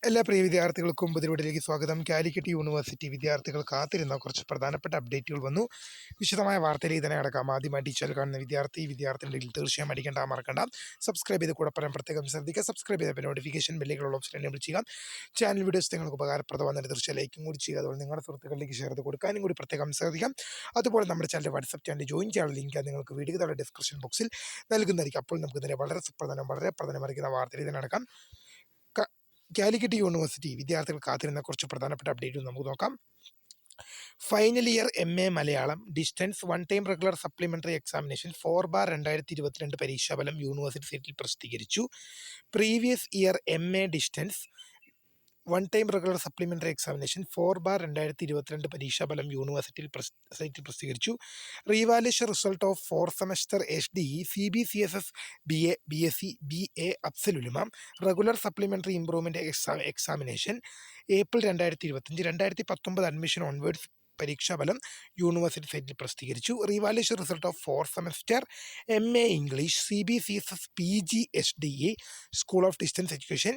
എല്ലാ പ്രിയ വിദ്യാർത്ഥികൾക്കും പുതിയവിടിലേക്ക് സ്വാഗതം. കാലിക്കറ്റ് യൂണിവേഴ്സിറ്റി വിദ്യാർത്ഥികൾ കാത്തിരുന്ന കുറച്ച് പ്രധാനപ്പെട്ട അപ്ഡേറ്റുകൾ വന്നു. വിശദമായ വാർത്തയിലേക്ക് തന്നെ കിടക്കാം. ആദ്യമായിട്ട് ഈ ചാനൽ കാണുന്ന വിദ്യാർത്ഥികളുടെ തീർച്ചയായും അടിക്കേണ്ട മറക്കണ്ട. സബ്സ്ക്രൈബ് ചെയ്ത് കൂടെ പറയാൻ പ്രത്യേകം ശ്രദ്ധിക്കുക. സബ്സ്ക്രൈബ് ചെയ്ത നോട്ടിഫിക്കേഷൻ ബെല്ലുകളുള്ള ഓപ്ഷൻ എനേബിൾ ചെയ്യുക. ചാനൽ വീഡിയോസ് നിങ്ങൾക്ക് ഉപകാരപ്രദമാകുന്ന തീർച്ചയായും ലൈക്കും കൂടി ചെയ്യുക. അതുപോലെ നിങ്ങളുടെ സുഹൃത്തുക്കളിലേക്ക് ഷെയർ ചെയ്ത് കൊടുക്കാനും കൂടി പ്രത്യേകം ശ്രദ്ധിക്കാം. അതുപോലെ നമ്മുടെ ചാനൽ വാട്സ്ആപ്പ് ചാനൽ ജോയിൻ ചെയ്യാനുള്ള ലിങ്ക് നിങ്ങൾക്ക് വീഡിയോ ഡിസ്ക്രിപ്ഷൻ ബോക്സിൽ നൽകുന്നതായിരിക്കും. അപ്പോൾ നമുക്ക് ഇതിനെ വളരെ പ്രധാനമറിയിക്കുന്ന വാർത്തയിലേക്ക് തന്നെ നടക്കാം. കാലിക്കറ്റ് യൂണിവേഴ്സിറ്റി വിദ്യാർത്ഥികൾ കാത്തിരുന്ന കുറച്ച് പ്രധാനപ്പെട്ട അപ്ഡേറ്റുകൾ നമുക്ക് നോക്കാം. Final year MA Malayalam distance 1 time regular supplementary examination 4/2022 പരീക്ഷാഫലം യൂണിവേഴ്സിറ്റി സൈറ്റിൽ പ്രസിദ്ധീകരിച്ചു. Previous year MA distance 1 time regular supplementary examination 4/2022 പരീക്ഷാഫലം യൂണിവേഴ്സിറ്റിയിൽ സൈറ്റിൽ പ്രസിദ്ധീകരിച്ചു. Revaluation result of 4 semester HDE CBCSS BA BSc BA Afzalululama regular supplementary improvement examination April 2025 2019 admission onwards പരീക്ഷാഫലം university സൈറ്റിൽ പ്രസിദ്ധീകരിച്ചു. Revaluation result of 4 semester MA English CBCSS PG HDE school of distance education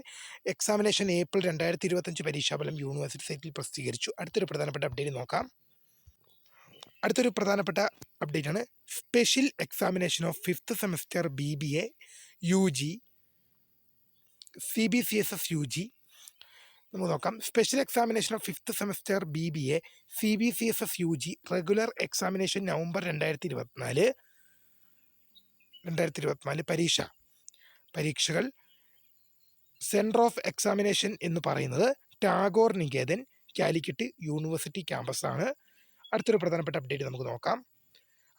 examination April 2025 പരീക്ഷാഫലം university സൈറ്റിൽ പ്രസിദ്ധീകരിച്ചു. അടുത്തൊരു പ്രധാനപ്പെട്ട update നോക്കാം. അടുത്തൊരു പ്രധാനപ്പെട്ട അപ്ഡേറ്റ് ആണ് special examination of 5th semester BBA UG CBCSS UG. നമുക്ക് നോക്കാം. Special examination of 5th semester BBA CBCSS UG regular examination November 2024 പരീക്ഷകൾ സെൻറ്റർ ഓഫ് എക്സാമിനേഷൻ എന്ന് പറയുന്നത് ടാഗോർ നികേതൻ കാലിക്കറ്റ് യൂണിവേഴ്സിറ്റി ക്യാമ്പസാണ്. അടുത്തൊരു പ്രധാനപ്പെട്ട അപ്ഡേറ്റ് നമുക്ക് നോക്കാം.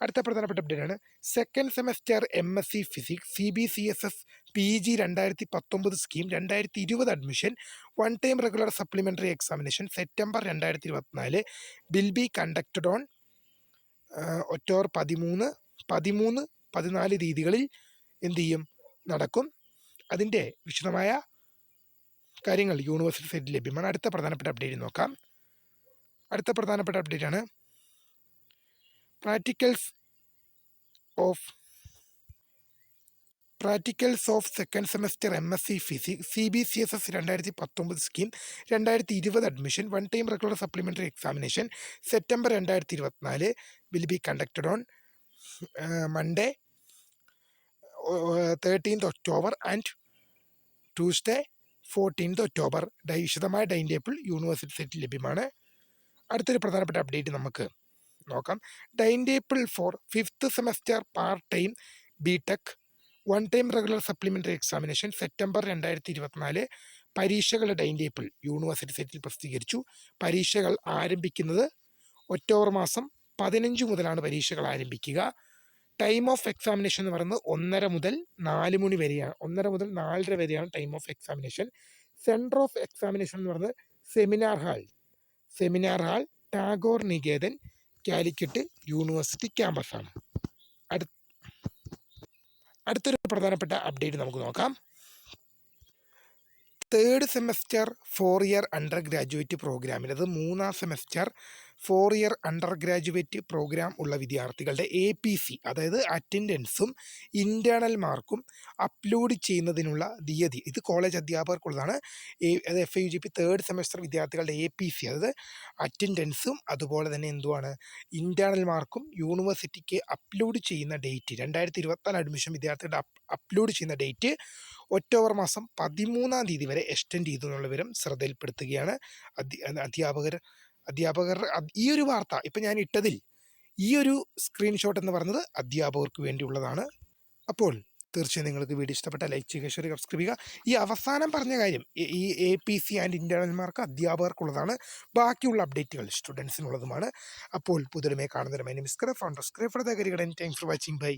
അടുത്ത പ്രധാനപ്പെട്ട അപ്ഡേറ്റ് ആണ് second semester MSc physics CBCSS PG 2019 scheme 2020 admission 1 time regular supplementary examination September 2024 will be conducted on October 13-14 തീയതികളിൽ എന്ത് ചെയ്യും നടക്കും. അതിൻ്റെ വിശദമായ കാര്യങ്ങൾ യൂണിവേഴ്സിറ്റി സൈറ്റിൽ ലഭ്യമാണ്. അടുത്ത പ്രധാനപ്പെട്ട അപ്ഡേറ്റ് നോക്കാം. അടുത്ത പ്രധാനപ്പെട്ട അപ്ഡേറ്റ് ആണ് practicals of second semester MSc physics CBCSS 2019 scheme 2020 admission 1 time regular supplementary examination September 2024 will be conducted on Monday 13th October and Tuesday 14th October. വിശദമായ ടൈം ടേബിൾ യൂണിവേഴ്സിറ്റി സൈറ്റിൽ ലഭ്യമാണ്. അടുത്തൊരു പ്രധാനപ്പെട്ട അപ്ഡേറ്റ് നമുക്ക് നോക്കാം. Time table for 5th semester part time BTech 1 time regular supplementary examination September 2024 പരീക്ഷകളുടെ time table university സൈറ്റിൽ പ്രസിദ്ധീകരിച്ചു. പരീക്ഷകൾ ആരംഭിക്കുന്നത് ഒക്ടോബർ മാസം 15 മുതലാണ് പരീക്ഷകൾ ആരംഭിക്കുക. ടൈം ഓഫ് എക്സാമിനേഷൻ എന്ന് പറയുന്നത് 1:30 മുതൽ 4 മണി വരെയാണ്. 1:30 മുതൽ 4:30 വരെയാണ് time of examination. Centre of examination എന്ന് പറയുന്നത് seminar hall Tagore Niketan Calicut university ക്യാമ്പസാണ്. അടുത്തൊരു പ്രധാനപ്പെട്ട അപ്ഡേറ്റ് നമുക്ക് നോക്കാം. 3rd semester 4 year under graduate പ്രോഗ്രാമിൽ അത് 3ാം semester 4 year under graduate programme ഉള്ള വിദ്യാർത്ഥികളുടെ APC അതായത് അറ്റൻഡൻസും ഇൻറ്റേർണൽ മാർക്കും അപ്ലോഡ് ചെയ്യുന്നതിനുള്ള തീയതി ഇത് കോളേജ് അധ്യാപകർക്കുള്ളതാണ്. അത് FIUGP 3rd സെമസ്റ്റർ വിദ്യാർത്ഥികളുടെ APC അതായത് അറ്റൻഡൻസും അതുപോലെ തന്നെ എന്തുവാണ് ഇൻറ്റേർണൽ മാർക്കും യൂണിവേഴ്സിറ്റിക്ക് അപ്ലോഡ് ചെയ്യുന്ന ഡേറ്റ് 2024 അഡ്മിഷൻ വിദ്യാർത്ഥികളുടെ അപ്ലോഡ് ചെയ്യുന്ന ഡേറ്റ് ഒക്ടോബർ മാസം 13ാം തീയതി വരെ എക്സ്റ്റെൻഡ് ചെയ്തു എന്നുള്ള വിവരം ശ്രദ്ധയിൽപ്പെടുത്തുകയാണ് അധ്യാപകർ. ഈ ഒരു വാർത്ത ഇപ്പം ഞാൻ ഇട്ടതിൽ ഈ ഒരു സ്ക്രീൻഷോട്ട് എന്ന് പറയുന്നത് അധ്യാപകർക്ക് വേണ്ടിയുള്ളതാണ്. അപ്പോൾ തീർച്ചയായും നിങ്ങൾക്ക് വീഡിയോ ഇഷ്ടപ്പെട്ട ലൈക്ക് ചെയ്യുക, ഷെയർ ചെയ്യുക, സബ്സ്ക്രൈബ് ചെയ്യുക. ഈ അവസാനം പറഞ്ഞ കാര്യം ഈ APC ആൻഡ് ഇൻറ്റേർണൽ മാർക്ക് അധ്യാപകർക്കുള്ളതാണ്. ബാക്കിയുള്ള അപ്ഡേറ്റുകൾ സ്റ്റുഡൻസിനുള്ളതുമാണ്. അപ്പോൾ പുതുമയെ കാണുന്നവരും അതിന് മിസ്കർ for the career and thanks for watching. By.